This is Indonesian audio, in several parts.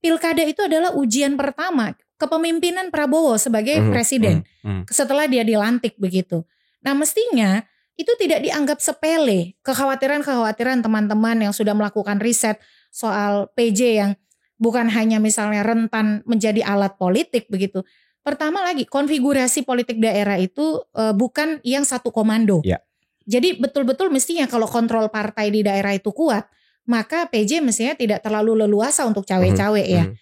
pilkada itu adalah ujian pertama kepemimpinan Prabowo sebagai presiden setelah dia dilantik begitu. Nah mestinya itu tidak dianggap sepele. Kekhawatiran teman-teman yang sudah melakukan riset soal PJ yang bukan hanya misalnya rentan menjadi alat politik begitu. Pertama lagi konfigurasi politik daerah itu bukan yang satu komando. Ya. Jadi betul-betul mestinya kalau kontrol partai di daerah itu kuat, maka PJ mestinya tidak terlalu leluasa untuk cawe-cawe ya.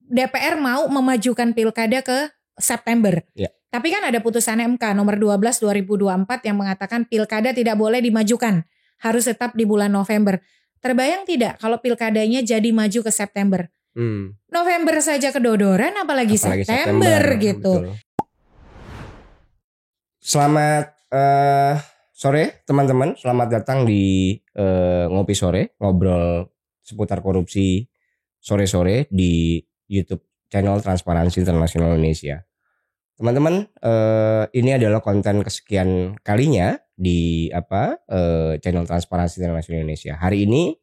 DPR mau memajukan pilkada ke September. Ya. Tapi kan ada putusan MK nomor 12 2024 yang mengatakan pilkada tidak boleh dimajukan, harus tetap di bulan November. Terbayang tidak kalau pilkadanya jadi maju ke September? November saja kedodoran apalagi September gitu. Betul. Selamat sore teman-teman, selamat datang di Ngopi Sore, ngobrol seputar korupsi sore-sore di YouTube channel Transparansi Internasional Indonesia. Teman-teman, ini adalah konten kesekian kalinya di channel Transparansi Internasional Indonesia. Hari ini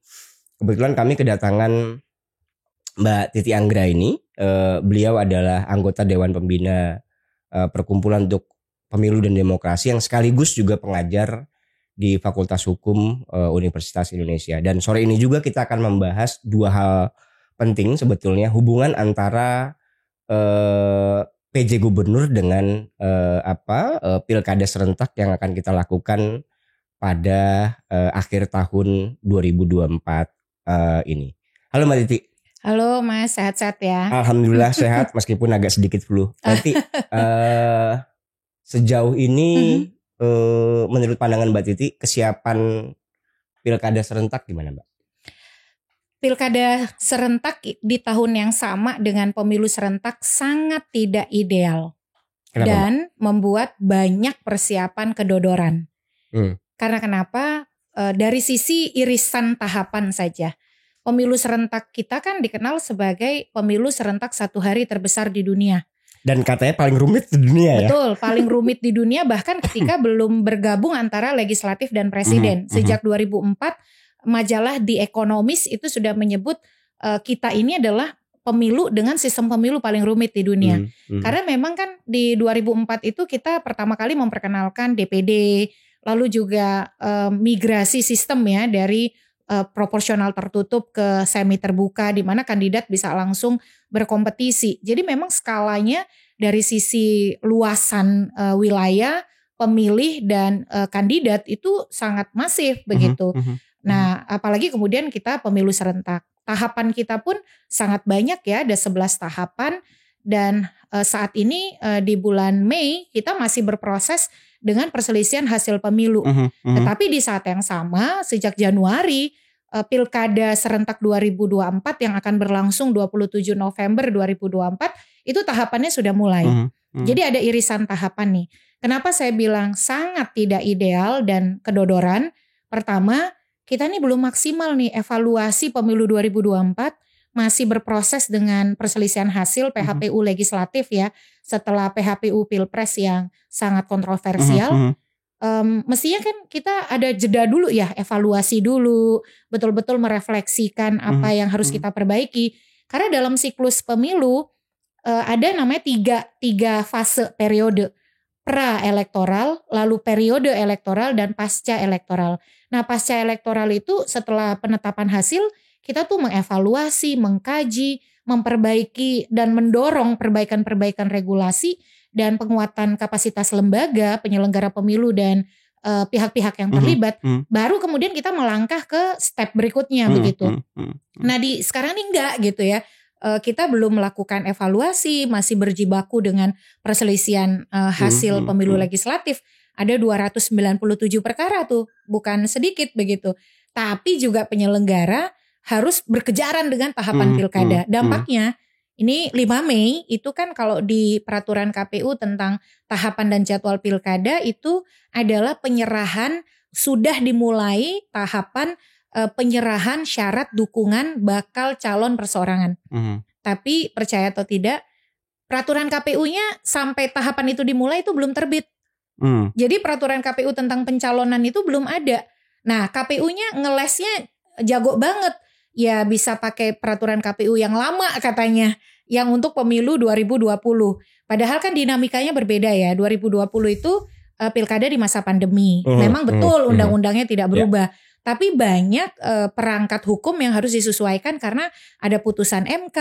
kebetulan kami kedatangan Mbak Titi Anggraini. Beliau adalah anggota Dewan Pembina Perkumpulan untuk Pemilu dan Demokrasi yang sekaligus juga pengajar di Fakultas Hukum Universitas Indonesia. Dan sore ini juga kita akan membahas dua hal penting sebetulnya, hubungan antara PJ Gubernur dengan pilkada serentak yang akan kita lakukan pada akhir tahun 2024 ini. Halo Mbak Titi. Halo Mas, sehat-sehat ya? Alhamdulillah sehat meskipun agak sedikit flu. Nanti sejauh ini menurut pandangan Mbak Titi kesiapan pilkada serentak gimana Mbak? Pilkada serentak di tahun yang sama dengan pemilu serentak sangat tidak ideal. Kenapa, dan Mbak? Membuat banyak persiapan kedodoran. Karena kenapa? Dari sisi irisan tahapan saja. Pemilu serentak kita kan dikenal sebagai pemilu serentak satu hari terbesar di dunia. Dan katanya paling rumit di dunia. Betul, paling rumit di dunia bahkan ketika belum bergabung antara legislatif dan presiden. Sejak 2004 majalah The Economist itu sudah menyebut kita ini adalah pemilu dengan sistem pemilu paling rumit di dunia. Karena memang kan di 2004 itu kita pertama kali memperkenalkan DPD, lalu juga migrasi sistem ya dari proporsional tertutup ke semi terbuka di mana kandidat bisa langsung berkompetisi. Jadi memang skalanya dari sisi luasan wilayah, pemilih dan kandidat itu sangat masif begitu. Nah, apalagi kemudian kita pemilu serentak. Tahapan kita pun sangat banyak ya, ada 11 tahapan dan saat ini di bulan Mei kita masih berproses dengan perselisihan hasil pemilu. Tetapi di saat yang sama sejak Januari Pilkada serentak 2024 yang akan berlangsung 27 November 2024 itu tahapannya sudah mulai. Jadi ada irisan tahapan nih. Kenapa saya bilang sangat tidak ideal dan kedodoran? Pertama, kita nih belum maksimal nih evaluasi pemilu 2024, masih berproses dengan perselisihan hasil PHPU legislatif ya, setelah PHPU Pilpres yang sangat kontroversial. Mestinya kan kita ada jeda dulu ya, evaluasi dulu, betul-betul merefleksikan apa yang harus kita perbaiki. Karena dalam siklus pemilu ada namanya tiga fase periode. Pra-elektoral, lalu periode elektoral dan pasca elektoral. Nah pasca elektoral itu setelah penetapan hasil kita tuh mengevaluasi, mengkaji, memperbaiki dan mendorong perbaikan-perbaikan regulasi dan penguatan kapasitas lembaga, penyelenggara pemilu dan pihak-pihak yang terlibat. Baru kemudian kita melangkah ke step berikutnya begitu. Nah di sekarang ini enggak gitu ya. Kita belum melakukan evaluasi, masih berjibaku dengan perselisihan hasil pemilu legislatif. Ada 297 perkara tuh, bukan sedikit begitu. Tapi juga penyelenggara harus berkejaran dengan tahapan pilkada. Dampaknya ini 5 Mei itu kan kalau di peraturan KPU tentang tahapan dan jadwal pilkada itu adalah penyerahan, sudah dimulai tahapan penyerahan syarat dukungan bakal calon perseorangan. Tapi percaya atau tidak, peraturan KPU-nya sampai tahapan itu dimulai itu belum terbit. Jadi peraturan KPU tentang pencalonan itu belum ada. Nah KPU-nya ngelesnya jago banget. ya bisa pakai peraturan KPU yang lama katanya, yang untuk pemilu 2020. Padahal kan dinamikanya berbeda ya. 2020 itu pilkada di masa pandemi. Memang betul undang-undangnya tidak berubah. Tapi banyak perangkat hukum yang harus disesuaikan karena ada putusan MK,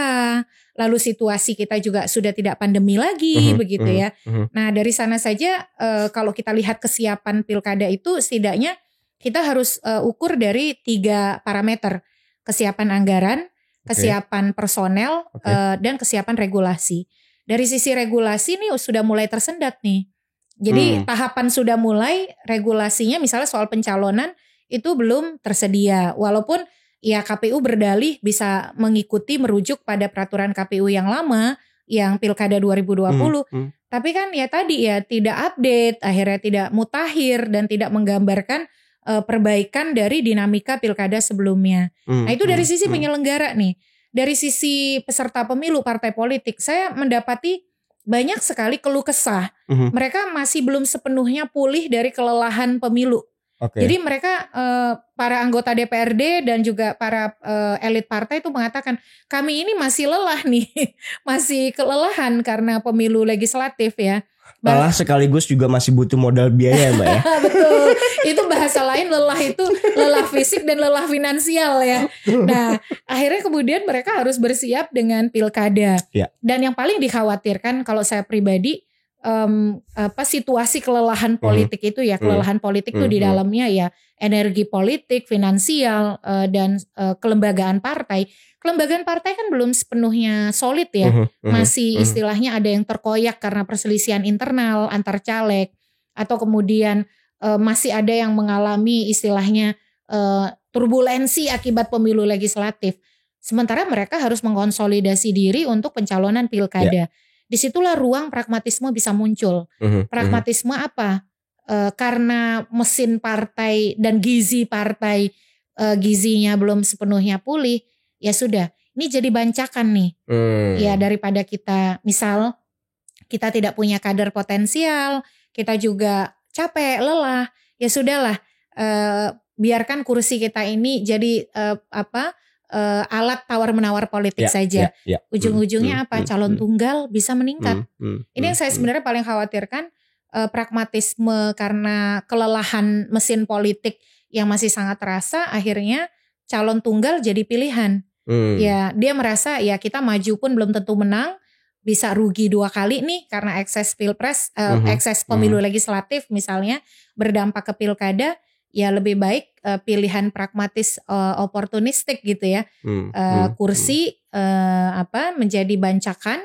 lalu situasi kita juga sudah tidak pandemi lagi begitu ya. Nah dari sana saja kalau kita lihat kesiapan pilkada itu setidaknya kita harus ukur dari 3 parameter. Kesiapan anggaran, kesiapan personel, dan kesiapan regulasi. Dari sisi regulasi nih sudah mulai tersendat nih. Jadi tahapan sudah mulai, regulasinya misalnya soal pencalonan itu belum tersedia. Walaupun ya KPU berdalih bisa mengikuti merujuk pada peraturan KPU yang lama yang Pilkada 2020. Tapi kan ya tadi ya tidak update, akhirnya tidak mutakhir dan tidak menggambarkan perbaikan dari dinamika Pilkada sebelumnya. Nah itu dari sisi penyelenggara nih. Dari sisi peserta pemilu partai politik, saya mendapati banyak sekali keluh kesah. Mereka masih belum sepenuhnya pulih dari kelelahan pemilu. Jadi mereka para anggota DPRD dan juga para elit partai itu mengatakan kami ini masih lelah nih, masih kelelahan karena pemilu legislatif ya. Lelah sekaligus juga masih butuh modal biaya Mbak ya. Betul, itu bahasa lain lelah itu lelah fisik dan lelah finansial ya. Nah akhirnya kemudian mereka harus bersiap dengan pilkada. Dan yang paling dikhawatirkan kalau saya pribadi situasi kelelahan politik itu ya, kelelahan politik itu di dalamnya ya energi politik, finansial dan kelembagaan partai. Kelembagaan partai kan belum sepenuhnya solid ya, masih istilahnya ada yang terkoyak karena perselisihan internal antar caleg, atau kemudian masih ada yang mengalami istilahnya turbulensi akibat pemilu legislatif. Sementara mereka harus mengkonsolidasi diri untuk pencalonan pilkada. Disitulah ruang pragmatisme bisa muncul. Pragmatisme apa? Karena mesin partai dan gizi partai gizinya belum sepenuhnya pulih, ya sudah. Ini jadi bancakan nih. Ya daripada kita misal kita tidak punya kader potensial, kita juga capek, lelah, ya sudahlah. Biarkan kursi kita ini jadi alat tawar-menawar politik saja. Ujung-ujungnya apa? Calon tunggal bisa meningkat. Ini yang saya sebenarnya paling khawatirkan, pragmatisme karena kelelahan mesin politik yang masih sangat terasa, akhirnya calon tunggal jadi pilihan. Ya, dia merasa ya kita maju pun belum tentu menang, bisa rugi 2 kali nih karena ekses pilpres, ekses pemilu legislatif misalnya berdampak ke pilkada. Ya lebih baik pilihan pragmatis oportunistik gitu ya. Kursi menjadi bancakan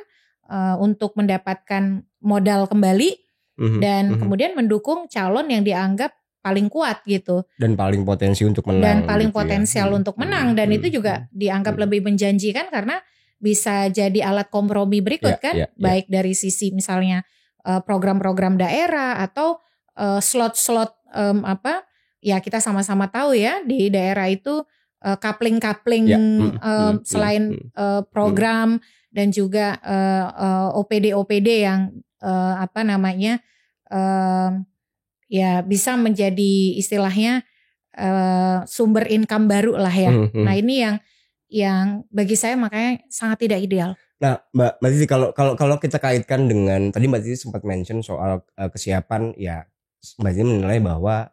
untuk mendapatkan modal kembali dan kemudian mendukung calon yang dianggap paling kuat gitu. Dan paling potensi untuk menang. Dan paling potensial untuk menang dan itu juga dianggap lebih menjanjikan karena bisa jadi alat kompromi berikut baik dari sisi misalnya program-program daerah atau slot-slot ya kita sama-sama tahu ya di daerah itu coupling selain program dan juga OPD yang ya bisa menjadi istilahnya sumber income baru lah ya. Nah ini yang bagi saya makanya sangat tidak ideal. Nah Mbak Titi kalau kita kaitkan dengan tadi Mbak Titi sempat mention soal kesiapan ya, Mbak Titi menilai bahwa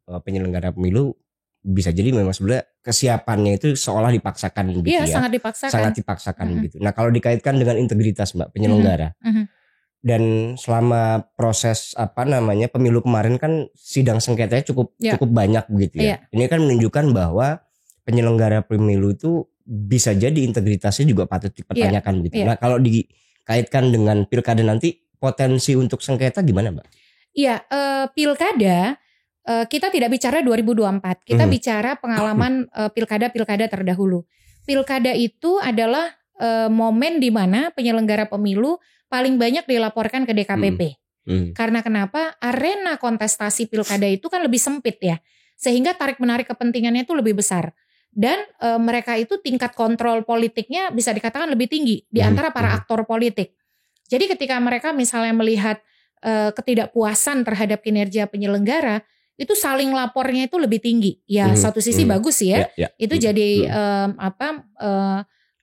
penyelenggara pemilu bisa jadi memang sebenarnya kesiapannya itu seolah dipaksakan gitu ya. Sangat dipaksakan. Sangat dipaksakan gitu. Nah kalau dikaitkan dengan integritas Mbak penyelenggara dan selama proses pemilu kemarin kan sidang sengketanya cukup banyak begitu ya. Ini kan menunjukkan bahwa penyelenggara pemilu itu bisa jadi integritasnya juga patut dipertanyakan gitu. Nah kalau dikaitkan dengan pilkada nanti potensi untuk sengketa gimana Mbak? Iya, pilkada kita tidak bicara 2024, kita bicara pengalaman pilkada-pilkada terdahulu. Pilkada itu adalah momen di mana penyelenggara pemilu paling banyak dilaporkan ke DKPP. Karena kenapa? Arena kontestasi pilkada itu kan lebih sempit ya, sehingga tarik-menarik kepentingannya itu lebih besar. Dan mereka itu tingkat kontrol politiknya bisa dikatakan lebih tinggi di antara para aktor politik. Jadi ketika mereka misalnya melihat ketidakpuasan terhadap kinerja penyelenggara, itu saling lapornya itu lebih tinggi. Ya satu sisi bagus sih ya. Itu jadi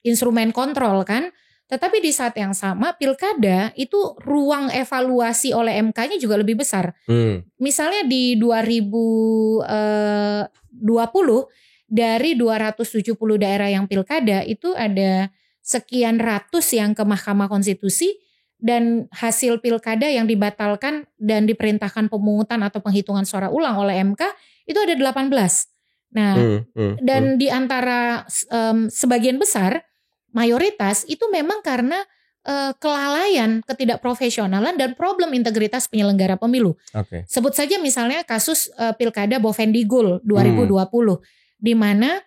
instrumen kontrol kan. Tetapi di saat yang sama pilkada itu ruang evaluasi oleh MK-nya juga lebih besar. Misalnya di 2020 dari 270 daerah yang pilkada itu ada sekian ratus yang ke Mahkamah Konstitusi dan hasil pilkada yang dibatalkan dan diperintahkan pemungutan atau penghitungan suara ulang oleh MK itu ada 18. Nah, dan di antara sebagian besar mayoritas itu memang karena kelalaian, ketidakprofesionalan dan problem integritas penyelenggara pemilu. Sebut saja misalnya kasus pilkada Bovendigul 2020 di mana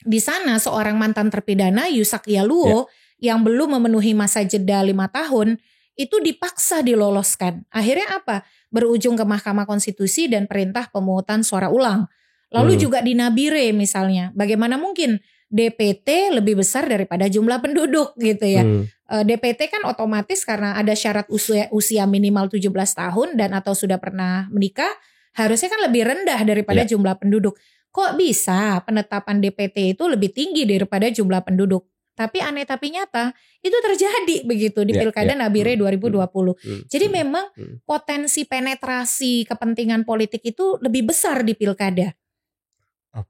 di sana seorang mantan terpidana Yusak Yaluo yang belum memenuhi masa jeda 5 tahun itu dipaksa diloloskan. Akhirnya apa? Berujung ke Mahkamah Konstitusi dan perintah pemungutan suara ulang. Lalu juga di Nabire misalnya, bagaimana mungkin DPT lebih besar daripada jumlah penduduk gitu ya. DPT kan otomatis karena ada syarat usia minimal 17 tahun dan atau sudah pernah menikah, harusnya kan lebih rendah daripada jumlah penduduk. Kok bisa penetapan DPT itu lebih tinggi daripada jumlah penduduk? Tapi aneh tapi nyata itu terjadi begitu di Pilkada Nabire 2020. Jadi memang potensi penetrasi kepentingan politik itu lebih besar di pilkada.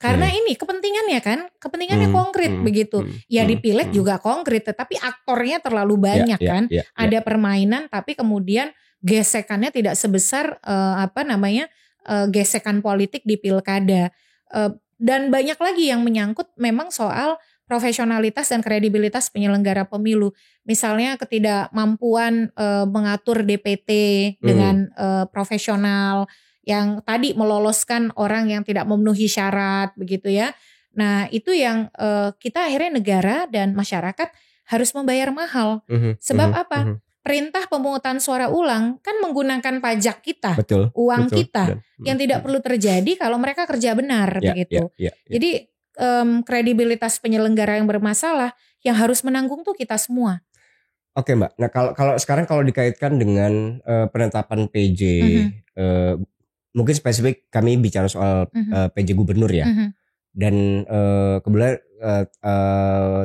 Karena ini kepentingannya kan, kepentingannya konkret begitu. Ya di pileg juga konkret, tetapi aktornya terlalu banyak kan. Ada permainan, tapi kemudian gesekannya tidak sebesar gesekan politik di pilkada. Dan banyak lagi yang menyangkut memang soal profesionalitas dan kredibilitas penyelenggara pemilu. Misalnya ketidakmampuan mengatur DPT dengan profesional, yang tadi meloloskan orang yang tidak memenuhi syarat begitu ya. Nah itu yang kita akhirnya negara dan masyarakat harus membayar mahal. Sebab apa? Perintah pemungutan suara ulang kan menggunakan pajak kita, uang kita yang tidak perlu terjadi kalau mereka kerja benar begitu. Jadi kredibilitas penyelenggara yang bermasalah yang harus menanggung tuh kita semua. Oke Mbak, nah kalau sekarang kalau dikaitkan dengan penetapan PJ, mungkin spesifik kami bicara soal PJ gubernur ya, dan kebetulan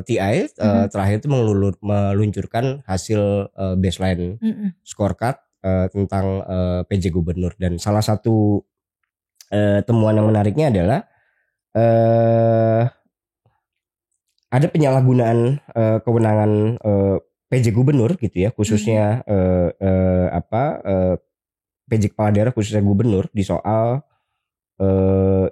TI terakhir itu meluncurkan hasil baseline scorecard tentang PJ gubernur, dan salah satu temuan yang menariknya adalah ada penyalahgunaan kewenangan PJ gubernur gitu ya, khususnya PJ kepala daerah khususnya gubernur di soal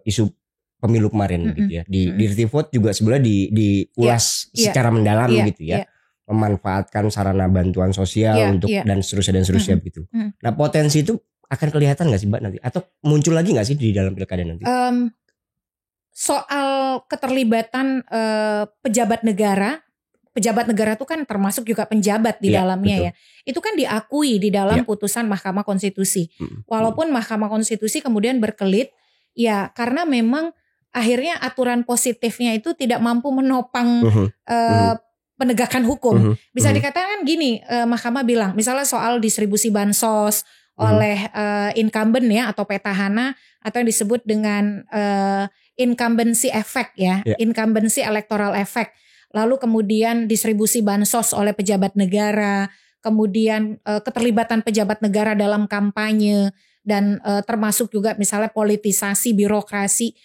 isu pemilu kemarin gitu ya. Di Dirtivot juga sebenarnya diulas secara mendalam gitu ya. Memanfaatkan sarana bantuan sosial untuk dan seterusnya begitu. Nah potensi itu akan kelihatan nggak sih Mbak nanti? Atau muncul lagi nggak sih di dalam pilkada nanti? Soal keterlibatan pejabat negara itu kan termasuk juga penjabat di dalamnya ya. Itu kan diakui di dalam putusan Mahkamah Konstitusi. Walaupun Mahkamah Konstitusi kemudian berkelit, ya karena memang akhirnya aturan positifnya itu tidak mampu menopang penegakan hukum. Bisa dikatakan gini, Mahkamah bilang misalnya soal distribusi bansos oleh incumbent ya atau petahana atau yang disebut dengan incumbency effect ya, incumbency electoral effect. Lalu kemudian distribusi bansos oleh pejabat negara, kemudian keterlibatan pejabat negara dalam kampanye, dan termasuk juga misalnya politisasi birokrasi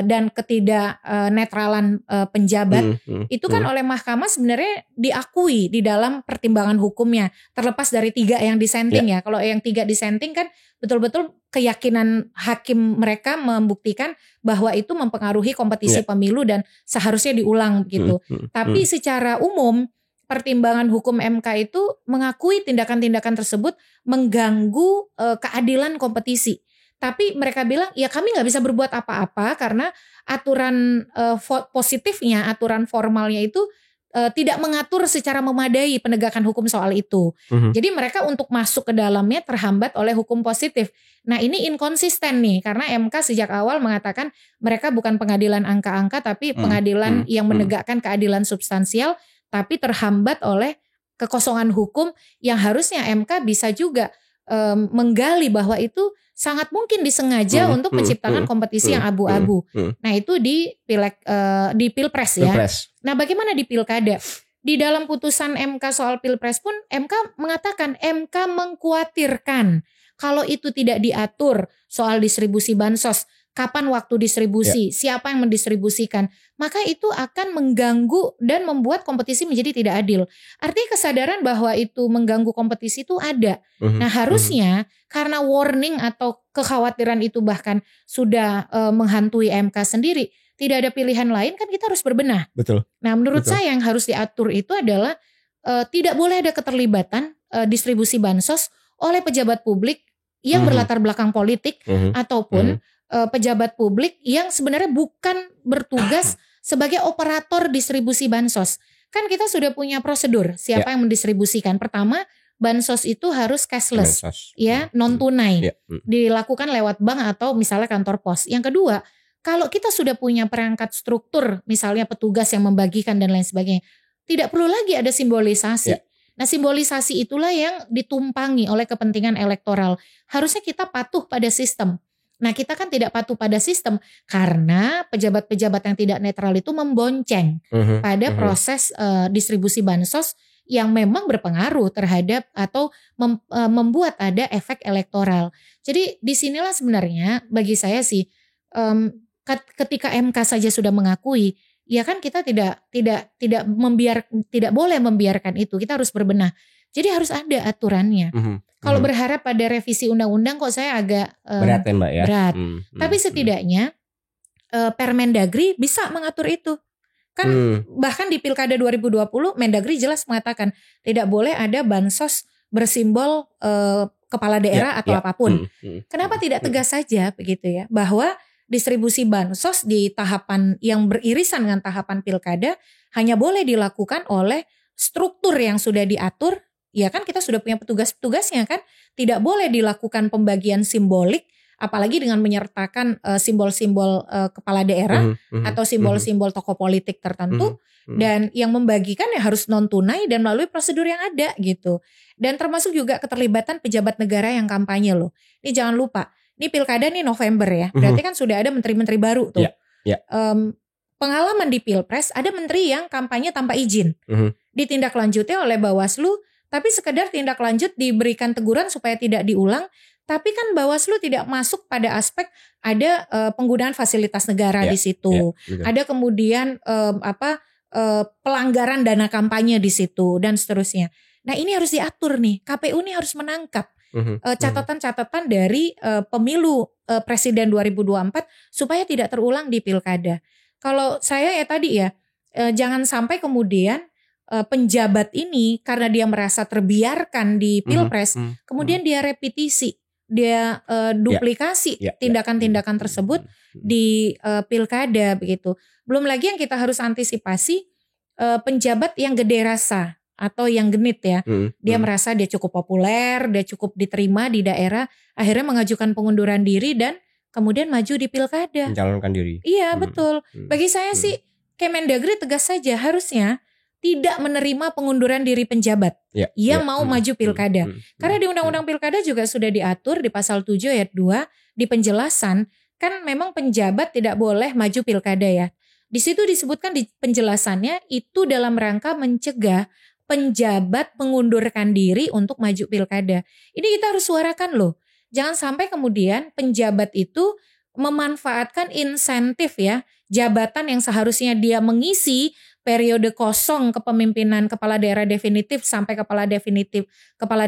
dan ketidak netralan penjabat. Itu kan oleh Mahkamah sebenarnya diakui di dalam pertimbangan hukumnya, terlepas dari 3 yang dissenting ya. Kalau yang 3 dissenting kan betul-betul keyakinan hakim mereka membuktikan bahwa itu mempengaruhi kompetisi pemilu dan seharusnya diulang gitu. Tapi secara umum pertimbangan hukum MK itu mengakui tindakan-tindakan tersebut mengganggu keadilan kompetisi. Tapi mereka bilang ya kami nggak bisa berbuat apa-apa karena aturan positifnya, aturan formalnya itu tidak mengatur secara memadai penegakan hukum soal itu. Jadi mereka untuk masuk ke dalamnya terhambat oleh hukum positif. Nah ini inkonsisten nih karena MK sejak awal mengatakan mereka bukan pengadilan angka-angka tapi pengadilan yang menegakkan keadilan substansial, tapi terhambat oleh kekosongan hukum yang harusnya MK bisa juga menggali bahwa itu sangat mungkin disengaja untuk menciptakan kompetisi yang abu-abu. Nah itu di Pilpres ya. Nah bagaimana di Pilkada? Di dalam putusan MK soal Pilpres pun MK mengatakan, MK mengkhawatirkan kalau itu tidak diatur soal distribusi bansos, kapan waktu distribusi, siapa yang mendistribusikan, maka itu akan mengganggu dan membuat kompetisi menjadi tidak adil. Artinya kesadaran bahwa itu mengganggu kompetisi itu ada. Nah harusnya karena warning atau kekhawatiran itu bahkan sudah menghantui MK sendiri, tidak ada pilihan lain, kan kita harus berbenah. Betul. Nah menurut saya yang harus diatur itu adalah tidak boleh ada keterlibatan distribusi bansos oleh pejabat publik yang berlatar belakang politik ataupun pejabat publik yang sebenarnya bukan bertugas sebagai operator distribusi bansos. Kan kita sudah punya prosedur siapa yang mendistribusikan. Pertama, bansos itu harus cashless, ya, non tunai, dilakukan lewat bank atau misalnya kantor pos. Yang kedua, kalau kita sudah punya perangkat struktur, misalnya petugas yang membagikan dan lain sebagainya, tidak perlu lagi ada simbolisasi. Nah simbolisasi itulah yang ditumpangi oleh kepentingan elektoral. Harusnya kita patuh pada sistem. Nah kita kan tidak patuh pada sistem karena pejabat-pejabat yang tidak netral itu membonceng pada proses distribusi bansos yang memang berpengaruh terhadap atau membuat ada efek elektoral. Jadi disinilah sebenarnya bagi saya sih ketika MK saja sudah mengakui, ya kan kita tidak boleh membiarkan itu. Kita harus berbenah. Jadi harus ada aturannya. Kalau berharap pada revisi undang-undang kok saya agak berat ya Mbak ya. Berat. Tapi setidaknya Permendagri bisa mengatur itu. Kan bahkan di Pilkada 2020 Mendagri jelas mengatakan tidak boleh ada bansos bersimbol kepala daerah atau apapun. Kenapa tidak tegas saja begitu ya? Bahwa distribusi bansos di tahapan yang beririsan dengan tahapan pilkada hanya boleh dilakukan oleh struktur yang sudah diatur. Ya kan kita sudah punya petugas-petugasnya kan. Tidak boleh dilakukan pembagian simbolik apalagi dengan menyertakan simbol-simbol kepala daerah atau simbol-simbol tokoh politik tertentu. Dan yang membagikan ya harus non tunai dan melalui prosedur yang ada gitu. Dan termasuk juga keterlibatan pejabat negara yang kampanye loh. Ini jangan lupa. Ini pilkada nih November ya. Berarti kan sudah ada menteri-menteri baru tuh. Pengalaman di Pilpres ada menteri yang kampanye tanpa izin. Ditindaklanjuti oleh Bawaslu. Tapi sekedar tindak lanjut diberikan teguran supaya tidak diulang. Tapi kan Bawaslu tidak masuk pada aspek ada penggunaan fasilitas negara di situ. Ada kemudian pelanggaran dana kampanye di situ dan seterusnya. Nah ini harus diatur nih. KPU nih harus menangkap catatan-catatan dari pemilu presiden 2024 supaya tidak terulang di pilkada. Kalau saya ya tadi ya jangan sampai kemudian penjabat ini karena dia merasa terbiarkan di Pilpres, kemudian dia repetisi, dia duplikasi tindakan-tindakan tersebut di pilkada begitu. Belum lagi yang kita harus antisipasi penjabat yang gede rasa atau yang genit ya. Dia merasa dia cukup populer, dia cukup diterima di daerah, akhirnya mengajukan pengunduran diri dan kemudian maju di pilkada. Mencalonkan diri. Iya betul. Bagi saya sih Kemendagri tegas saja harusnya tidak menerima pengunduran diri penjabat yang mau maju pilkada. Karena di Undang-Undang Pilkada juga sudah diatur di pasal 7 ayat 2 di penjelasan kan memang penjabat tidak boleh maju pilkada ya. Di situ disebutkan di penjelasannya itu dalam rangka mencegah penjabat mengundurkan diri untuk maju pilkada. Ini kita harus suarakan loh. Jangan sampai kemudian penjabat itu memanfaatkan insentif ya, jabatan yang seharusnya dia mengisi periode kosong kepemimpinan kepala daerah definitif sampai kepala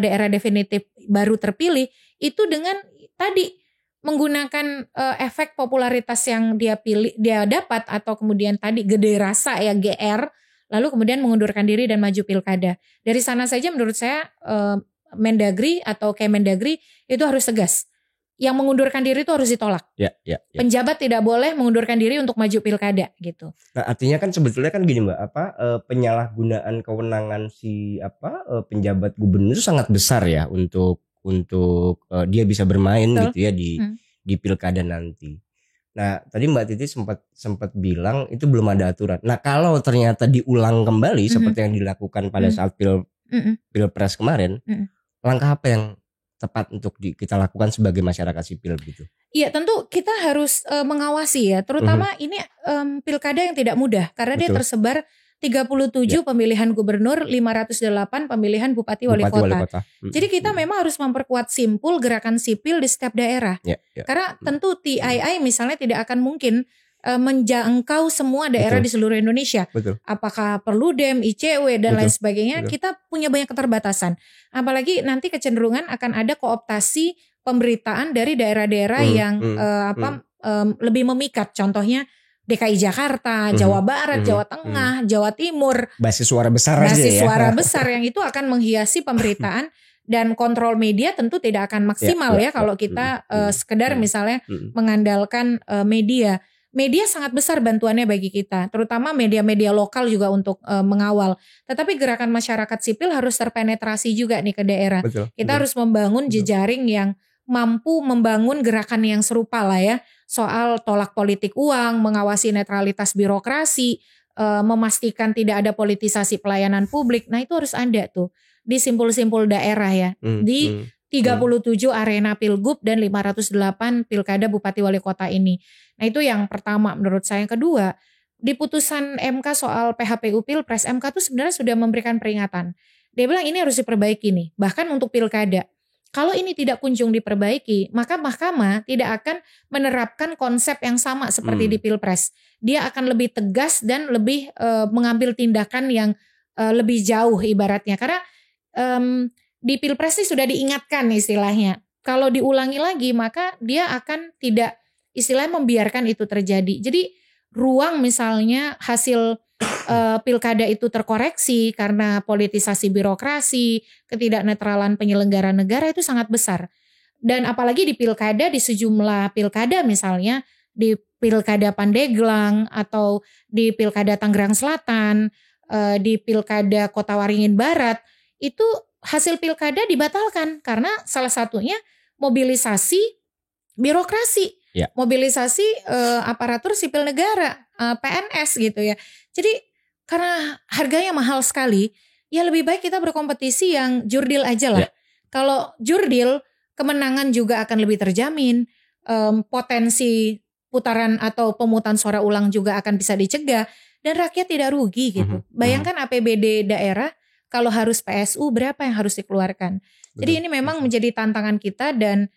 daerah definitif baru terpilih itu dengan tadi menggunakan efek popularitas yang dia dapat atau kemudian tadi gede rasa ya GR lalu kemudian mengundurkan diri dan maju pilkada. Dari sana saja menurut saya Mendagri atau Kemendagri itu harus tegas. Yang mengundurkan diri itu harus ditolak. Penjabat tidak boleh mengundurkan diri untuk maju pilkada gitu. Nah, artinya kan sebetulnya kan gini Mbak, penyalahgunaan kewenangan si penjabat gubernur itu sangat besar ya untuk dia bisa bermain gitu ya di pilkada nanti. Nah, tadi Mbak Titi sempat bilang itu belum ada aturan. Nah, kalau ternyata diulang kembali seperti yang dilakukan pada saat Pilpres kemarin, langkah apa yang tepat untuk kita lakukan sebagai masyarakat sipil gitu? Iya, tentu kita harus mengawasi ya, terutama ini pilkada yang tidak mudah karena dia Betul. tersebar 37 pemilihan gubernur, 508 pemilihan bupati wali kota. Jadi kita memang harus memperkuat simpul gerakan sipil di setiap daerah. Karena tentu TII misalnya tidak akan mungkin menjangkau semua daerah di seluruh Indonesia. Betul. Apakah Perludem, ICW dan lain sebagainya, kita punya banyak keterbatasan. Apalagi nanti kecenderungan akan ada kooptasi pemberitaan dari daerah-daerah yang lebih memikat. Contohnya DKI Jakarta, Jawa Barat, Jawa Tengah, Jawa Timur. Basis suara besar aja ya. Basis suara besar yang itu akan menghiasi pemberitaan dan kontrol media tentu tidak akan maksimal ya kalau kita sekedar misalnya mengandalkan media. Media sangat besar bantuannya bagi kita, terutama media-media lokal juga untuk mengawal. Tetapi gerakan masyarakat sipil harus terpenetrasi juga nih ke daerah. Kita harus membangun jejaring yang mampu membangun gerakan yang serupa lah ya. Soal tolak politik uang, mengawasi netralitas birokrasi, memastikan tidak ada politisasi pelayanan publik. Nah itu harus ada tuh di simpul-simpul daerah ya. Di 37 arena pilgub dan 508 pilkada bupati wali kota ini. Nah itu yang pertama menurut saya. Yang kedua, di putusan MK soal PHPU Pilpres, MK itu sebenarnya sudah memberikan peringatan. Dia bilang ini harus diperbaiki nih, bahkan untuk pilkada. Kalau ini tidak kunjung diperbaiki, maka mahkamah tidak akan menerapkan konsep yang sama seperti di Pilpres. Dia akan lebih tegas dan lebih mengambil tindakan yang lebih jauh ibaratnya. Karena di Pilpres ini sudah diingatkan istilahnya. Kalau diulangi lagi maka dia akan tidak istilahnya membiarkan itu terjadi. Jadi ruang misalnya hasil pilkada itu terkoreksi karena politisasi birokrasi, ketidaknetralan penyelenggara negara itu sangat besar. Dan apalagi di pilkada, di sejumlah pilkada misalnya di pilkada Pandeglang atau di pilkada Tangerang Selatan, di pilkada Kota Waringin Barat, itu hasil pilkada dibatalkan karena salah satunya mobilisasi birokrasi, mobilisasi aparatur sipil negara, PNS gitu ya. Jadi karena harganya mahal sekali, ya lebih baik kita berkompetisi yang jurdil aja lah. Kalau jurdil, kemenangan juga akan lebih terjamin, potensi putaran atau pemungutan suara ulang juga akan bisa dicegah dan rakyat tidak rugi gitu. Bayangkan APBD daerah kalau harus PSU berapa yang harus dikeluarkan. Jadi ini memang menjadi tantangan kita dan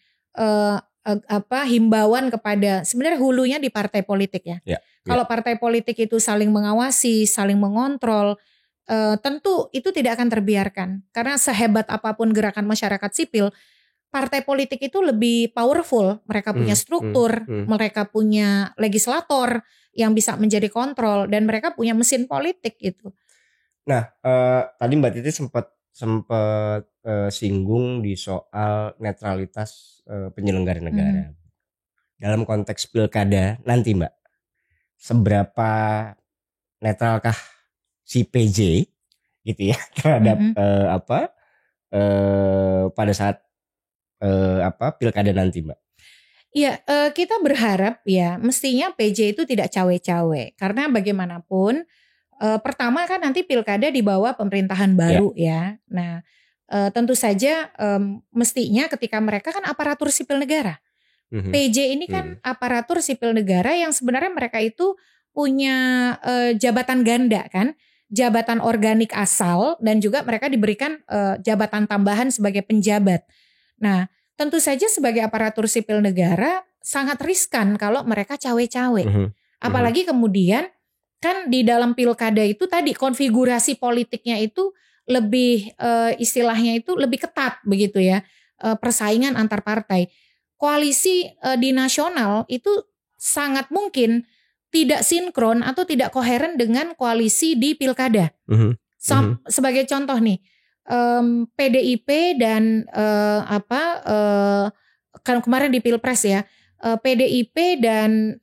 himbauan kepada sebenarnya hulunya di partai politik ya. Kalau partai politik itu saling mengawasi, saling mengontrol, tentu itu tidak akan terbiarkan. Karena sehebat apapun gerakan masyarakat sipil, partai politik itu lebih powerful. Mereka punya struktur, mereka punya legislator yang bisa menjadi kontrol dan mereka punya mesin politik gitu. Nah, tadi Mbak Titi sempat singgung di soal netralitas penyelenggara negara. Dalam konteks pilkada nanti Mbak, seberapa netralkah si PJ gitu ya terhadap pada saat pilkada nanti Mbak? Iya, kita berharap ya mestinya PJ itu tidak cawe-cawe karena bagaimanapun pertama kan nanti pilkada di bawah pemerintahan baru ya. Nah tentu saja mestinya ketika mereka kan aparatur sipil negara. PJ ini kan aparatur sipil negara yang sebenarnya mereka itu punya jabatan ganda kan. Jabatan organik asal dan juga mereka diberikan jabatan tambahan sebagai penjabat. Nah tentu saja sebagai aparatur sipil negara sangat riskan kalau mereka cawe-cawe. Apalagi kemudian kan di dalam pilkada itu tadi konfigurasi politiknya itu lebih istilahnya itu lebih ketat begitu ya, persaingan antar partai. Koalisi di nasional itu sangat mungkin tidak sinkron atau tidak koheren dengan koalisi di pilkada. Sebagai contoh nih, PDIP dan kan kemarin di Pilpres ya, PDIP dan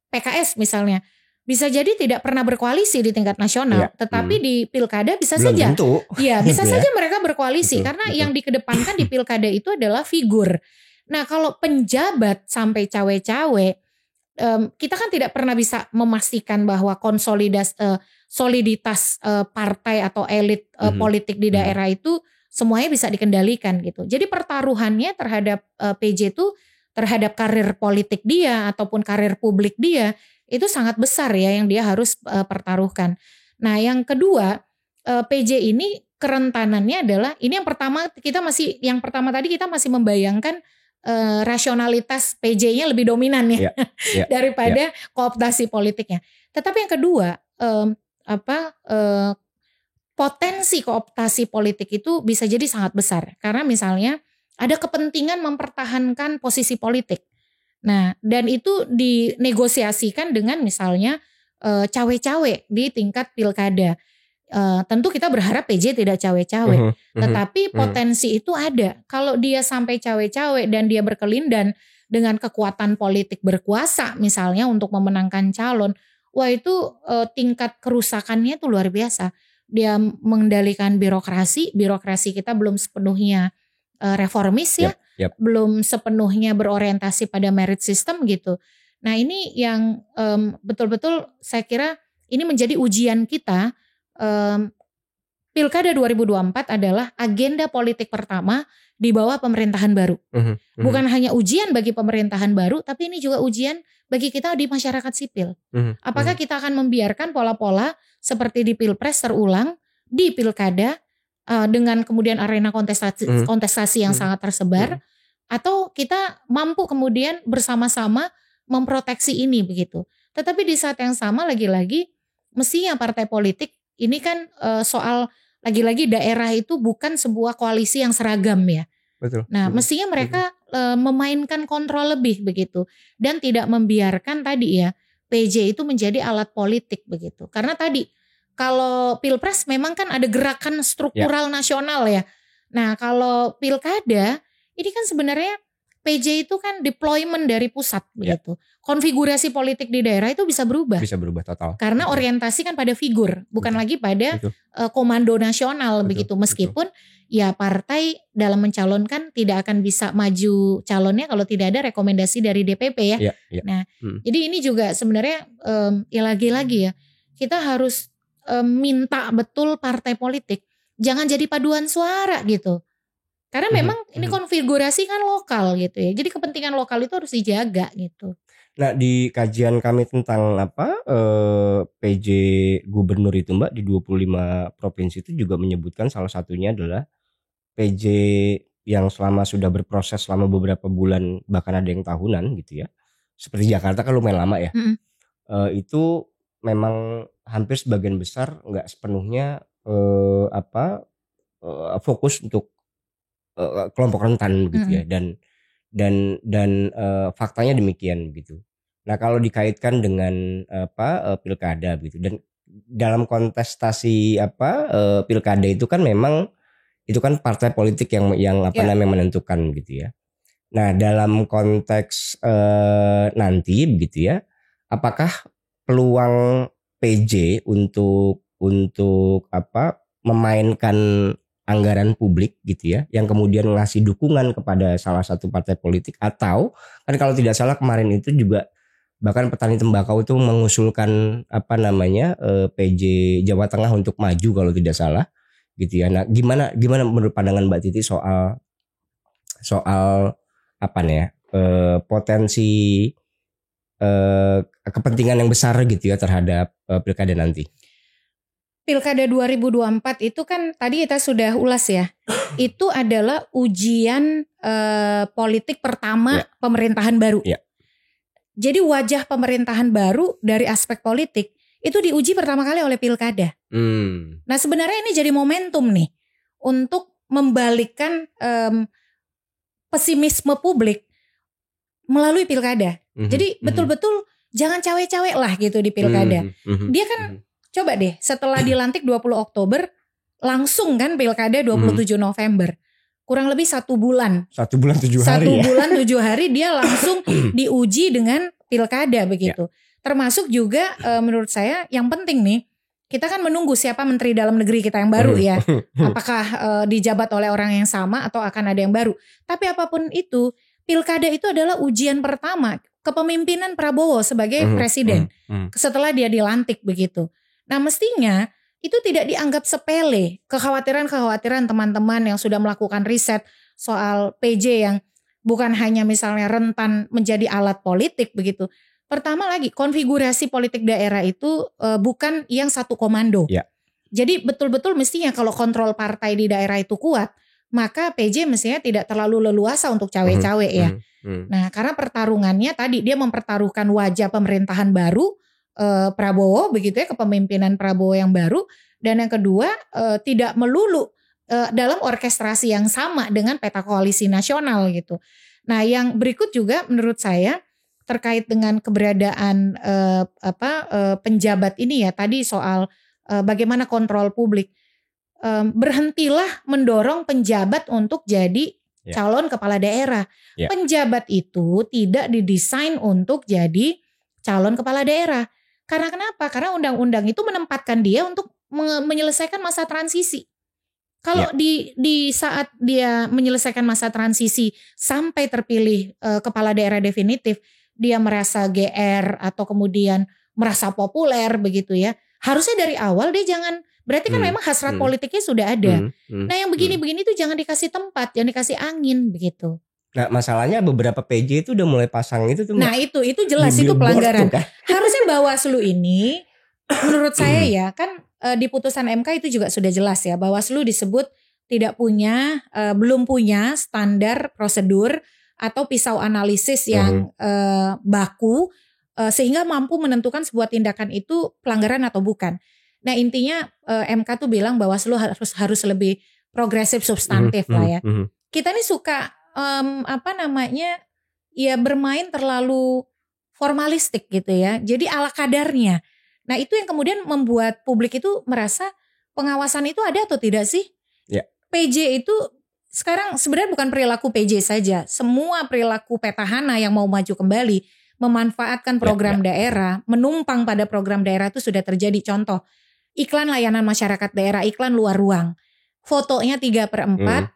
PKS misalnya bisa jadi tidak pernah berkoalisi di tingkat nasional, tetapi di pilkada bisa belum saja. Tentu. Ya, bisa saja mereka berkoalisi karena yang dikedepankan di pilkada itu adalah figur. Nah, kalau penjabat sampai cawe-cawe, kita kan tidak pernah bisa memastikan bahwa soliditas partai atau elit politik di daerah itu semuanya bisa dikendalikan gitu. Jadi pertaruhannya terhadap PJ itu terhadap karir politik dia ataupun karir publik dia itu sangat besar ya yang dia harus pertaruhkan. Nah, yang kedua, PJ ini kerentanannya adalah ini yang pertama tadi kita masih membayangkan rasionalitas PJ-nya lebih dominan ya daripada kooptasi politiknya. Tetapi yang kedua, potensi kooptasi politik itu bisa jadi sangat besar karena misalnya ada kepentingan mempertahankan posisi politik. Nah, dan itu dinegosiasikan dengan misalnya cawe-cawe di tingkat pilkada. Tentu kita berharap PJ tidak cawe-cawe, tetapi potensi itu ada. Kalau dia sampai cawe-cawe dan dia berkelindan dengan kekuatan politik berkuasa misalnya untuk memenangkan calon, wah itu tingkat kerusakannya itu luar biasa. Dia mengendalikan birokrasi kita belum sepenuhnya reformis ya, belum sepenuhnya berorientasi pada merit system gitu. Nah ini yang betul-betul saya kira ini menjadi ujian kita. Pilkada 2024 adalah agenda politik pertama di bawah pemerintahan baru. Bukan hanya ujian bagi pemerintahan baru, tapi ini juga ujian bagi kita di masyarakat sipil. Apakah kita akan membiarkan pola-pola seperti di Pilpres terulang di pilkada dengan kemudian arena kontestasi yang sangat tersebar, atau kita mampu kemudian bersama-sama memproteksi ini begitu. Tetapi di saat yang sama lagi-lagi mestinya partai politik ini kan soal lagi-lagi daerah itu bukan sebuah koalisi yang seragam ya. Betul. Nah, mestinya mereka memainkan kontrol lebih begitu dan tidak membiarkan tadi ya PJ itu menjadi alat politik begitu. Karena tadi kalau Pilpres memang kan ada gerakan struktural nasional ya. Nah, kalau pilkada ini kan sebenarnya PJ itu kan deployment dari pusat begitu. Konfigurasi politik di daerah itu bisa berubah. Bisa berubah total. Karena orientasi kan pada figur, bukan lagi pada komando nasional begitu. Meskipun ya partai dalam mencalonkan tidak akan bisa maju calonnya kalau tidak ada rekomendasi dari DPP ya. Nah, jadi ini juga sebenarnya ya lagi-lagi ya kita harus minta betul partai politik jangan jadi paduan suara gitu. Karena memang ini konfigurasi kan lokal gitu ya. Jadi kepentingan lokal itu harus dijaga gitu. Nah, di kajian kami tentang PJ gubernur itu Mbak di 25 provinsi itu juga menyebutkan salah satunya adalah PJ yang sudah berproses selama beberapa bulan bahkan ada yang tahunan gitu ya. Seperti Jakarta kan lumayan lama ya. Itu memang hampir sebagian besar nggak sepenuhnya fokus untuk kelompok rentan gitu ya dan faktanya demikian gitu. Nah, kalau dikaitkan dengan pilkada gitu dan dalam kontestasi pilkada itu kan memang itu kan partai politik yang namanya menentukan gitu ya. Nah, dalam konteks nanti begitu ya, apakah peluang PJ untuk memainkan anggaran publik gitu ya yang kemudian ngasih dukungan kepada salah satu partai politik, atau kan kalau tidak salah kemarin itu juga bahkan petani tembakau itu mengusulkan PJ Jawa Tengah untuk maju kalau tidak salah gitu ya. Nah, gimana menurut pandangan Mbak Titi soal potensi kepentingan yang besar gitu ya terhadap pilkada nanti? Pilkada 2024 itu kan tadi kita sudah ulas ya. Itu adalah ujian politik pertama pemerintahan baru. Jadi wajah pemerintahan baru dari aspek politik itu diuji pertama kali oleh pilkada. Nah, sebenarnya ini jadi momentum nih untuk membalikkan pesimisme publik melalui pilkada. Jadi betul-betul jangan cawe-cawe lah gitu di pilkada. Dia kan coba deh setelah dilantik 20 Oktober langsung kan pilkada 27 November. Kurang lebih 1 bulan. 1 bulan 7 hari 1 bulan 7 hari dia langsung diuji dengan pilkada begitu. Termasuk juga menurut saya yang penting nih, kita kan menunggu siapa menteri dalam negeri kita yang baru ya. Apakah dijabat oleh orang yang sama atau akan ada yang baru. Tapi apapun itu, pilkada itu adalah ujian pertama kepemimpinan Prabowo sebagai presiden setelah dia dilantik begitu. Nah, mestinya itu tidak dianggap sepele. Kekhawatiran-kekhawatiran teman-teman yang sudah melakukan riset soal PJ yang bukan hanya misalnya rentan menjadi alat politik begitu. Pertama lagi, konfigurasi politik daerah itu bukan yang satu komando. Ya. Jadi betul-betul mestinya kalau kontrol partai di daerah itu kuat, maka PJ mestinya tidak terlalu leluasa untuk cawe-cawe ya. Nah, karena pertarungannya tadi dia mempertaruhkan wajah pemerintahan baru Prabowo begitu ya, kepemimpinan Prabowo yang baru, dan yang kedua tidak melulu dalam orkestrasi yang sama dengan peta koalisi nasional gitu. Nah, yang berikut juga menurut saya terkait dengan keberadaan penjabat ini ya, tadi soal bagaimana kontrol publik. Berhentilah mendorong penjabat untuk jadi calon kepala daerah. Penjabat itu tidak didesain untuk jadi calon kepala daerah. Karena kenapa? Karena undang-undang itu menempatkan dia untuk menyelesaikan masa transisi. Kalau di saat dia menyelesaikan masa transisi sampai terpilih kepala daerah definitif, dia merasa GR atau kemudian merasa populer begitu ya. Harusnya dari awal dia jangan, berarti kan memang hasrat politiknya sudah ada. Nah, yang begini-begini itu jangan dikasih tempat, jangan dikasih angin begitu. Nah, masalahnya beberapa PJ itu udah mulai pasang itu tuh. Nah, itu jelas itu pelanggaran. Kan? Harusnya Bawaslu ini menurut saya ya, kan di putusan MK itu juga sudah jelas ya, Bawaslu disebut tidak punya belum punya standar prosedur atau pisau analisis yang baku sehingga mampu menentukan sebuah tindakan itu pelanggaran atau bukan. Nah, intinya MK tuh bilang Bawaslu harus lebih progresif substantif lah ya. Kita ini suka ya bermain terlalu formalistik gitu ya. Jadi ala kadarnya. Nah, itu yang kemudian membuat publik itu merasa pengawasan itu ada atau tidak sih? Ya. PJ itu sekarang sebenarnya bukan perilaku PJ saja. Semua perilaku petahana yang mau maju kembali memanfaatkan program daerah, menumpang pada program daerah itu sudah terjadi. Contoh, iklan layanan masyarakat daerah, iklan luar ruang. Fotonya 3/4.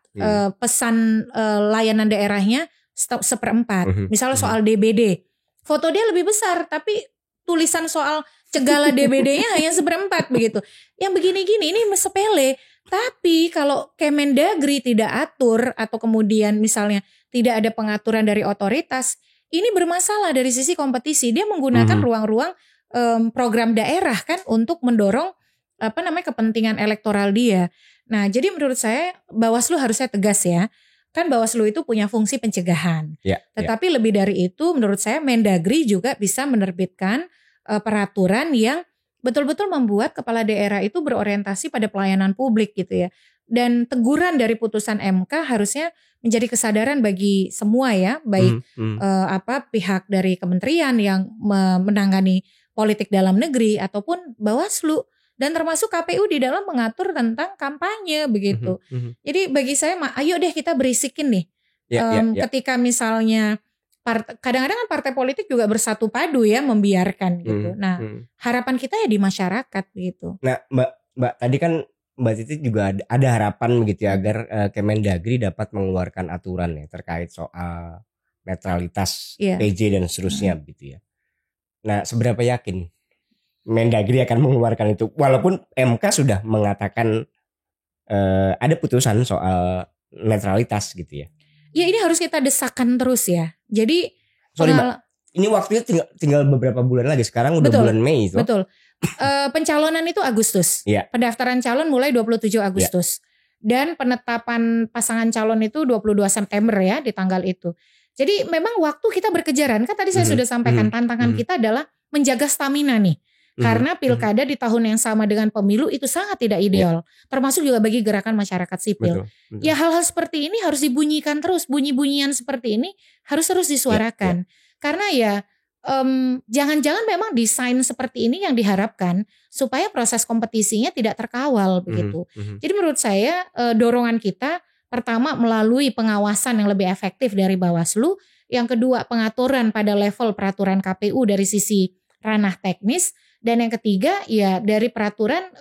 Pesan layanan daerahnya 1/4. Misalnya soal DBD, foto dia lebih besar tapi tulisan soal cegala DBD-nya hanya 1/4 begitu. Yang begini-gini ini sepele. Tapi kalau Kemendagri tidak atur atau kemudian misalnya tidak ada pengaturan dari otoritas, ini bermasalah dari sisi kompetisi. Dia menggunakan ruang-ruang program daerah kan untuk mendorong kepentingan elektoral dia. Nah, jadi menurut saya Bawaslu harusnya tegas ya. Kan Bawaslu itu punya fungsi pencegahan. Tetapi lebih dari itu menurut saya Mendagri juga bisa menerbitkan peraturan yang betul-betul membuat kepala daerah itu berorientasi pada pelayanan publik gitu ya. Dan teguran dari putusan MK harusnya menjadi kesadaran bagi semua ya, baik pihak dari kementerian yang menangani politik dalam negeri ataupun Bawaslu. Dan termasuk KPU di dalam mengatur tentang kampanye begitu. Jadi bagi saya, ayo deh kita berisikin nih. Ketika misalnya kadang-kadang kan partai politik juga bersatu padu ya membiarkan gitu. Nah, harapan kita ya di masyarakat gitu. Nah, Mbak tadi kan Mbak Titi juga ada harapan begitu ya agar Kemendagri dapat mengeluarkan aturan ya terkait soal netralitas PJ dan seterusnya begitu ya. Nah, seberapa yakin Mendagri akan mengeluarkan itu walaupun MK sudah mengatakan ada putusan soal netralitas gitu ya. Ya, ini harus kita desakan terus ya. Jadi ini waktunya tinggal beberapa bulan lagi. Sekarang udah bulan Mei itu. Betul. Pencalonan itu Agustus. Pendaftaran calon mulai 27 Agustus. Dan penetapan pasangan calon itu 22 September ya, di tanggal itu. Jadi memang waktu kita berkejaran. Kan tadi saya sudah sampaikan tantangan kita adalah menjaga stamina nih. Karena pilkada di tahun yang sama dengan pemilu itu sangat tidak ideal. Termasuk juga bagi gerakan masyarakat sipil. Betul. Ya, hal-hal seperti ini harus dibunyikan terus. Bunyi-bunyian seperti ini harus terus disuarakan. Karena ya jangan-jangan memang desain seperti ini yang diharapkan supaya proses kompetisinya tidak terkawal begitu. Jadi menurut saya dorongan kita pertama melalui pengawasan yang lebih efektif dari Bawaslu. Yang kedua pengaturan pada level peraturan KPU dari sisi ranah teknis. Dan yang ketiga ya dari peraturan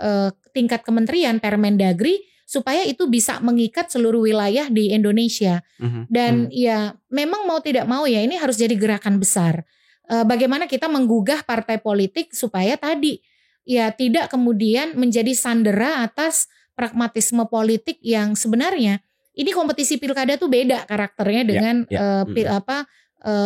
tingkat kementerian Permendagri supaya itu bisa mengikat seluruh wilayah di Indonesia. Dan ya memang mau tidak mau ya ini harus jadi gerakan besar. Bagaimana kita menggugah partai politik supaya tadi ya tidak kemudian menjadi sandera atas pragmatisme politik yang sebenarnya ini kompetisi pilkada tuh beda karakternya dengan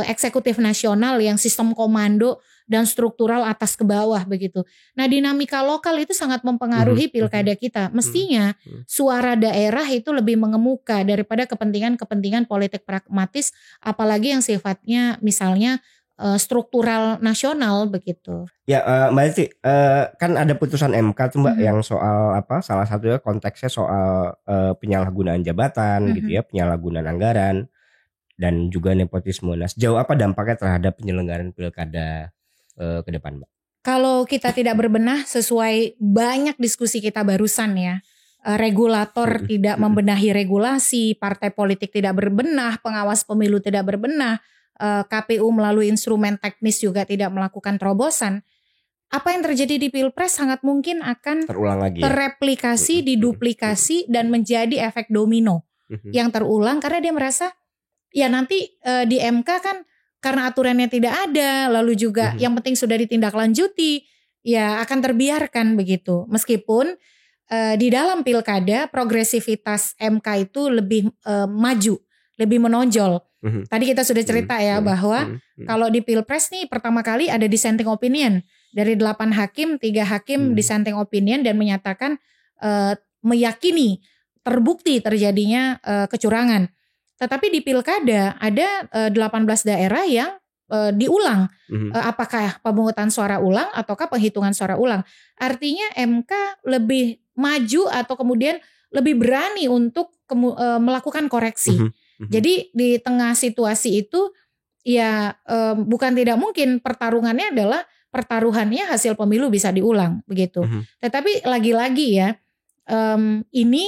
eksekutif nasional yang sistem komando dan struktural atas ke bawah begitu. Nah, dinamika lokal itu sangat mempengaruhi pilkada kita. Mestinya suara daerah itu lebih mengemuka daripada kepentingan-kepentingan politik pragmatis, apalagi yang sifatnya misalnya struktural nasional begitu. Ya, Mbak Titi, kan ada putusan MK tuh Mbak yang soal apa? Salah satunya konteksnya soal penyalahgunaan jabatan gitu ya, penyalahgunaan anggaran dan juga nepotisme. Nah, sejauh apa dampaknya terhadap penyelenggaraan pilkada ke depan, Mbak? Kalau kita tidak berbenah sesuai banyak diskusi kita barusan ya, regulator tidak membenahi regulasi, partai politik tidak berbenah, pengawas pemilu tidak berbenah, KPU melalui instrumen teknis juga tidak melakukan terobosan. Apa yang terjadi di Pilpres sangat mungkin akan terulang lagi, terreplikasi, diduplikasi dan menjadi efek domino yang terulang karena dia merasa ya nanti di MK kan karena aturannya tidak ada, lalu juga yang penting sudah ditindaklanjuti, ya akan terbiarkan begitu. Meskipun di dalam pilkada progresivitas MK itu lebih maju, lebih menonjol. Tadi kita sudah cerita ya bahwa kalau di Pilpres nih pertama kali ada dissenting opinion. Dari 8 hakim, 3 hakim dissenting opinion dan menyatakan meyakini terbukti terjadinya kecurangan. Tetapi di pilkada ada 18 daerah yang diulang. Apakah pemungutan suara ulang ataukah penghitungan suara ulang. Artinya MK lebih maju atau kemudian lebih berani untuk melakukan koreksi. Jadi di tengah situasi itu ya bukan tidak mungkin pertarungannya adalah pertaruhannya hasil pemilu bisa diulang begitu. Tetapi lagi-lagi ya ini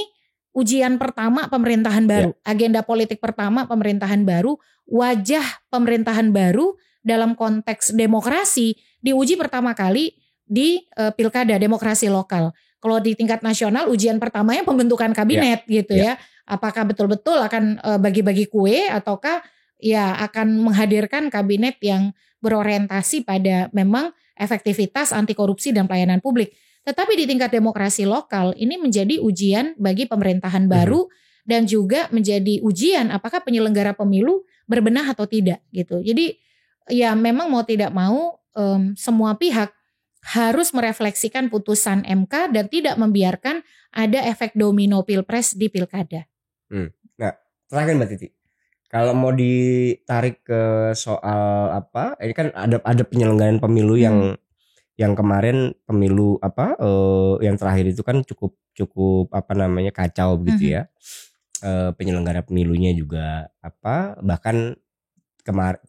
ujian pertama pemerintahan baru, agenda politik pertama pemerintahan baru, wajah pemerintahan baru dalam konteks demokrasi diuji pertama kali di pilkada demokrasi lokal. Kalau di tingkat nasional ujian pertamanya pembentukan kabinet gitu ya. Apakah betul-betul akan bagi-bagi kue ataukah ya akan menghadirkan kabinet yang berorientasi pada memang efektivitas anti korupsi dan pelayanan publik. Tetapi di tingkat demokrasi lokal ini menjadi ujian bagi pemerintahan baru dan juga menjadi ujian apakah penyelenggara pemilu berbenah atau tidak gitu. Jadi ya memang mau tidak mau semua pihak harus merefleksikan putusan MK dan tidak membiarkan ada efek domino pilpres di pilkada. Nah, terakhir Mbak Titi, kalau mau ditarik ke soal apa? Ini kan ada penyelenggaraan pemilu yang kemarin pemilu yang terakhir itu kan cukup apa namanya kacau begitu ya. Penyelenggara pemilunya juga bahkan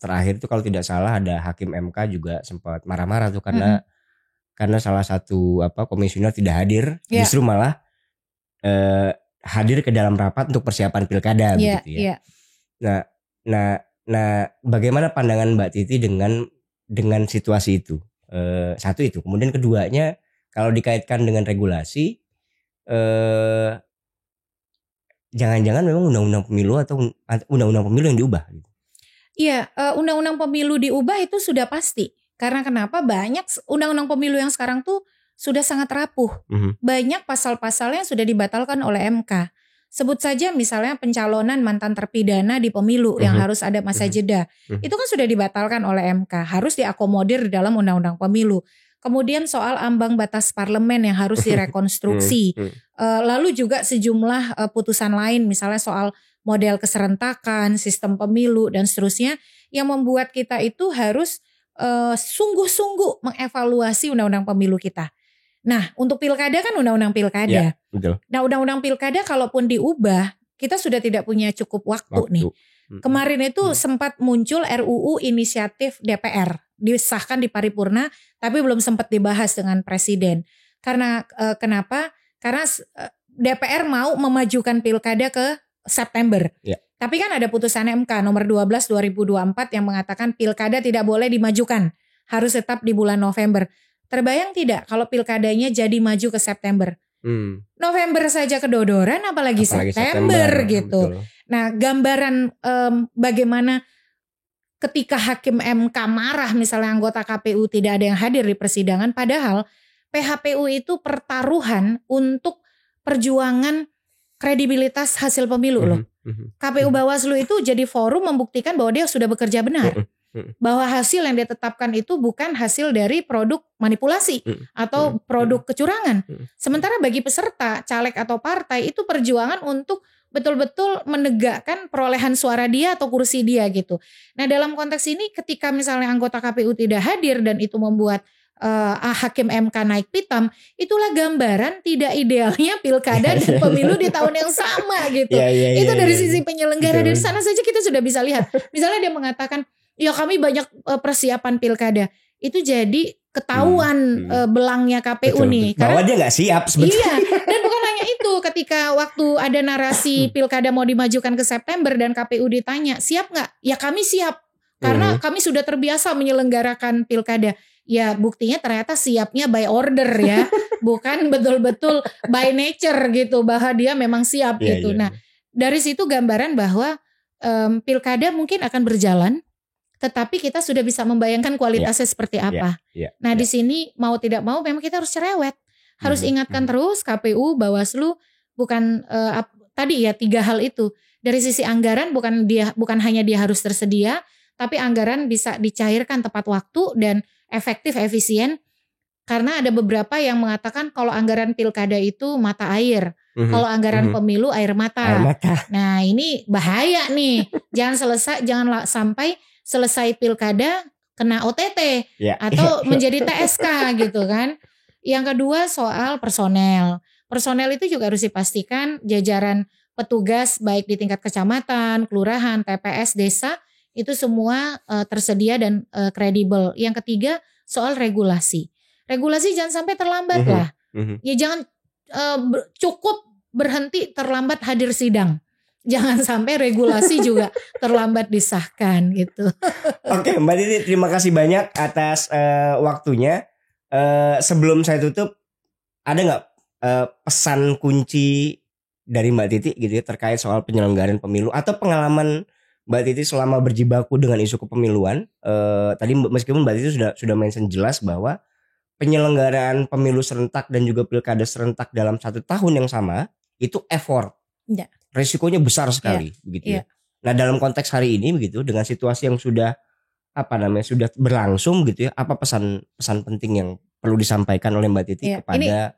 terakhir itu kalau tidak salah ada hakim MK juga sempat marah-marah tuh karena salah satu komisioner tidak hadir, justru malah hadir ke dalam rapat untuk persiapan pilkada begitu ya. Nah, bagaimana pandangan Mbak Titi dengan situasi itu? Satu itu, kemudian keduanya kalau dikaitkan dengan regulasi, jangan-jangan memang undang-undang pemilu atau undang-undang pemilu yang diubah? Iya, undang-undang pemilu diubah itu sudah pasti. Karena kenapa banyak undang-undang pemilu yang sekarang tuh sudah sangat rapuh. Banyak pasal-pasalnya sudah dibatalkan oleh MK. Sebut saja misalnya pencalonan mantan terpidana di pemilu yang harus ada masa jeda. Itu kan sudah dibatalkan oleh MK, harus diakomodir di dalam undang-undang pemilu. Kemudian soal ambang batas parlemen yang harus direkonstruksi. Lalu juga sejumlah putusan lain misalnya soal model keserentakan, sistem pemilu dan seterusnya yang membuat kita itu harus sungguh-sungguh mengevaluasi undang-undang pemilu kita. Nah, untuk pilkada kan undang-undang pilkada. Ya, betul. Nah, undang-undang pilkada kalaupun diubah, kita sudah tidak punya cukup waktu. Nih. Kemarin itu sempat muncul RUU inisiatif DPR, disahkan di paripurna, tapi belum sempat dibahas dengan presiden. Karena kenapa? Karena DPR mau memajukan pilkada ke September. Tapi kan ada putusan MK nomor 12 2024 yang mengatakan pilkada tidak boleh dimajukan, harus tetap di bulan November. Terbayang tidak kalau pilkadanya jadi maju ke September? November saja kedodoran apalagi September gitu. Betul. Nah, gambaran bagaimana ketika hakim MK marah misalnya anggota KPU tidak ada yang hadir di persidangan, padahal PHPU itu pertaruhan untuk perjuangan kredibilitas hasil pemilu loh. KPU Bawaslu itu jadi forum membuktikan bahwa dia sudah bekerja benar. Bahwa hasil yang dia tetapkan itu bukan hasil dari produk manipulasi atau produk kecurangan. Sementara bagi peserta, caleg atau partai itu perjuangan untuk betul-betul menegakkan perolehan suara dia atau kursi dia gitu. Nah dalam konteks ini ketika misalnya anggota KPU tidak hadir dan itu membuat Hakim MK naik pitam, itulah gambaran tidak idealnya pilkada dan pemilu di tahun yang sama gitu. Itu dari sisi penyelenggara, dari sana saja kita sudah bisa lihat. Misalnya dia mengatakan, ya kami banyak persiapan pilkada. Itu jadi ketahuan belangnya KPU nih. Bahwa dia gak siap sebetulnya. Iya, dan bukan hanya itu. Ketika waktu ada narasi pilkada mau dimajukan ke September dan KPU ditanya, siap gak? Ya kami siap. Karena kami sudah terbiasa menyelenggarakan pilkada. Ya buktinya ternyata siapnya by order ya. Bukan betul-betul by nature gitu. Bahwa dia memang siap gitu. Nah dari situ gambaran bahwa pilkada mungkin akan berjalan. Tetapi kita sudah bisa membayangkan kualitasnya seperti apa. Nah di sini mau tidak mau memang kita harus cerewet. Harus ingatkan terus KPU, Bawaslu bukan tadi ya 3 hal itu. Dari sisi anggaran bukan hanya dia harus tersedia, tapi anggaran bisa dicairkan tepat waktu dan efektif, efisien. Karena ada beberapa yang mengatakan kalau anggaran pilkada itu mata air. Kalau anggaran pemilu air mata. Nah ini bahaya nih. Jangan sampai selesai pilkada kena OTT atau menjadi TSK gitu kan. Yang kedua soal personel. Personel itu juga harus dipastikan jajaran petugas baik di tingkat kecamatan, kelurahan, TPS, desa itu semua tersedia dan kredibel. Yang ketiga soal regulasi. Regulasi jangan sampai terlambat lah. Ya jangan cukup berhenti terlambat hadir sidang. Jangan sampai regulasi juga terlambat disahkan gitu. Oke, Mbak Titi terima kasih banyak atas waktunya. Sebelum saya tutup, ada nggak pesan kunci dari Mbak Titi gitu ya terkait soal penyelenggaraan pemilu atau pengalaman Mbak Titi selama berjibaku dengan isu kepemiluan? Tadi meskipun Mbak Titi sudah mention jelas bahwa penyelenggaraan pemilu serentak dan juga pilkada serentak dalam 1 tahun yang sama itu effort. Resikonya besar sekali begitu ya. Nah, dalam konteks hari ini begitu dengan situasi yang sudah sudah berlangsung gitu ya, apa pesan penting yang perlu disampaikan oleh Mbak Titi kepada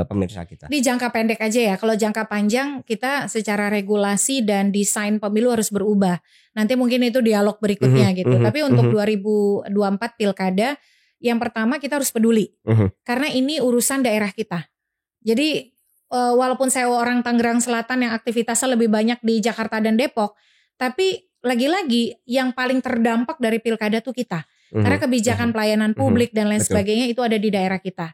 pemirsa kita? Di jangka pendek aja ya. Kalau jangka panjang kita secara regulasi dan desain pemilu harus berubah. Nanti mungkin itu dialog berikutnya gitu. Tapi untuk 2024 pilkada, yang pertama kita harus peduli. Karena ini urusan daerah kita. Jadi walaupun saya orang Tangerang Selatan yang aktivitasnya lebih banyak di Jakarta dan Depok, tapi lagi-lagi yang paling terdampak dari pilkada tuh kita. Karena kebijakan pelayanan publik dan lain sebagainya itu ada di daerah kita.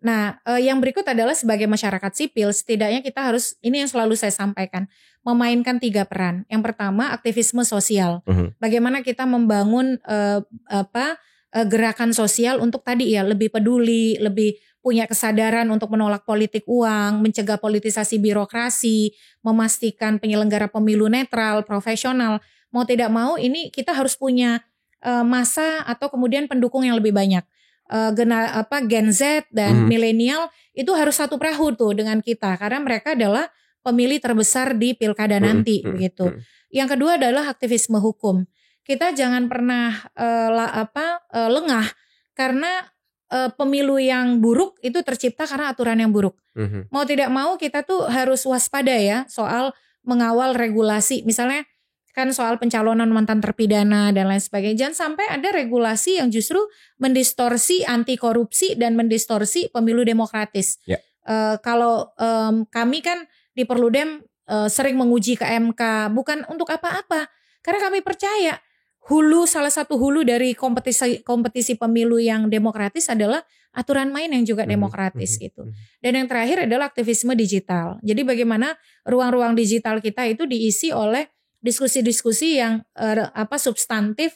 Nah, yang berikut adalah sebagai masyarakat sipil, setidaknya kita harus, ini yang selalu saya sampaikan, memainkan 3 peran. Yang pertama, aktivisme sosial. Bagaimana kita membangun gerakan sosial untuk tadi ya lebih peduli, lebih punya kesadaran untuk menolak politik uang, mencegah politisasi birokrasi, memastikan penyelenggara pemilu netral, profesional. Mau tidak mau ini kita harus punya masa atau kemudian pendukung yang lebih banyak. Gen Z dan milenial itu harus satu perahu tuh dengan kita karena mereka adalah pemilih terbesar di pilkada nanti begitu. Yang kedua adalah aktivisme hukum. Kita jangan pernah lengah karena pemilu yang buruk itu tercipta karena aturan yang buruk. Mau tidak mau kita tuh harus waspada ya soal mengawal regulasi. Misalnya kan soal pencalonan mantan terpidana dan lain sebagainya. Jangan sampai ada regulasi yang justru mendistorsi anti korupsi dan mendistorsi pemilu demokratis. Kalau kami kan di Perludem sering menguji ke MK bukan untuk apa-apa. Karena kami percaya salah satu hulu dari kompetisi pemilu yang demokratis adalah aturan main yang juga demokratis gitu. Dan yang terakhir adalah aktivisme digital. Jadi bagaimana ruang-ruang digital kita itu diisi oleh diskusi-diskusi yang substantif,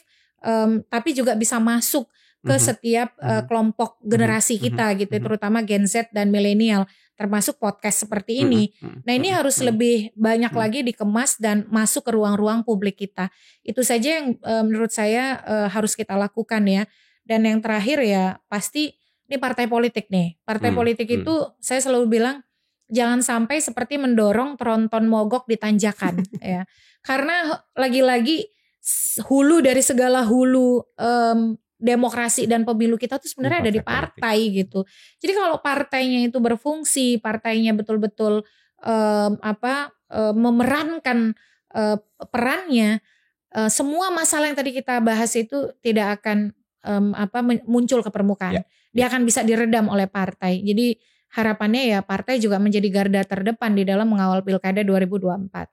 tapi juga bisa masuk ke setiap kelompok generasi kita gitu, terutama Gen Z dan milenial. Termasuk podcast seperti ini. Nah ini harus lebih banyak lagi dikemas dan masuk ke ruang-ruang publik kita. Itu saja yang menurut saya harus kita lakukan ya. Dan yang terakhir ya pasti ini partai politik nih. Partai politik itu saya selalu bilang jangan sampai seperti mendorong tronton mogok di tanjakan ya. Karena lagi-lagi hulu dari segala hulu demokrasi dan pemilu kita tuh sebenarnya ada di partai gitu. Jadi kalau partainya itu berfungsi, partainya betul-betul memerankan perannya, semua masalah yang tadi kita bahas itu tidak akan muncul ke permukaan. Dia akan bisa diredam oleh partai. Jadi harapannya ya partai juga menjadi garda terdepan di dalam mengawal Pilkada 2024.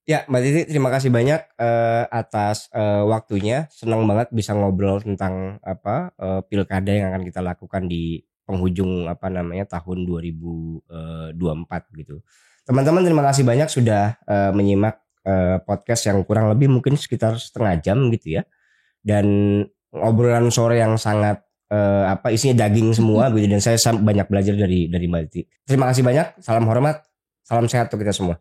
Ya, Mbak Titi, terima kasih banyak atas waktunya. Senang banget bisa ngobrol tentang Pilkada yang akan kita lakukan di penghujung tahun 2024 gitu. Teman-teman, terima kasih banyak sudah menyimak podcast yang kurang lebih mungkin sekitar setengah jam gitu ya. Dan obrolan sore yang sangat isinya daging semua gitu, dan saya banyak belajar dari Mbak Titi. Terima kasih banyak. Salam hormat, salam sehat untuk kita semua.